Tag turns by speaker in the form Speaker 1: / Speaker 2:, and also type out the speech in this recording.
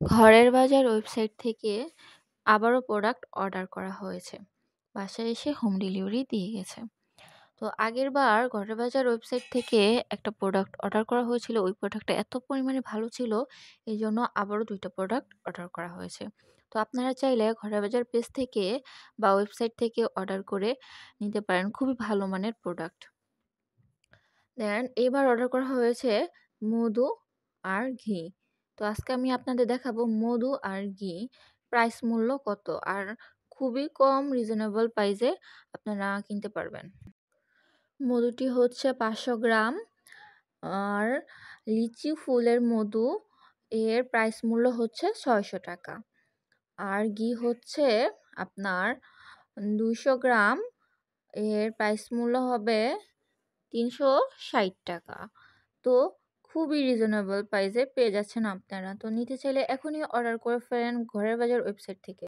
Speaker 1: ঘরের বাজার ওয়েবসাইট থেকে আবারও প্রোডাক্ট অর্ডার করা হয়েছে। বাসায় এসে হোম ডেলিভারি দিয়ে গেছে। তো আগেরবার ঘরের বাজার ওয়েবসাইট থেকে একটা প্রোডাক্ট অর্ডার করা হয়েছিল। ওই প্রোডাক্টটা এত পরিমাণে ভালো ছিল, এজন্য আবারও ২ টা প্রোডাক্ট অর্ডার করা হয়েছে। তো আপনারা চাইলে ঘরের বাজার পেজ থেকে বা ওয়েবসাইট থেকে অর্ডার করে নিতে পারেন। খুবই ভালো মানের প্রোডাক্ট। দেন এবার অর্ডার করা হয়েছে মধু আর ঘি। তো আজকে আমি আপনাদের দেখাবো মধু আর ঘি প্রাইস মূল্য কত, আর খুবই কম রিজনেবল প্রাইসে আপনারা কিনতে পারবেন। মধুটি হচ্ছে ৫০০ গ্রাম, আর লিচি ফুলের মধু এর প্রাইস মূল্য হচ্ছে ৬০০ টাকা। আর ঘি হচ্ছে আপনার ২০০ গ্রাম, এর প্রাইস মূল্য হবে ৩৬০ টাকা। তো খুবই রিজনেবল প্রাইসে পেয়ে যাচ্ছেন আপনারা। তো নিতে চাইলে এখনই অর্ডার করে ফেলেন ঘরের বাজার ওয়েবসাইট থেকে।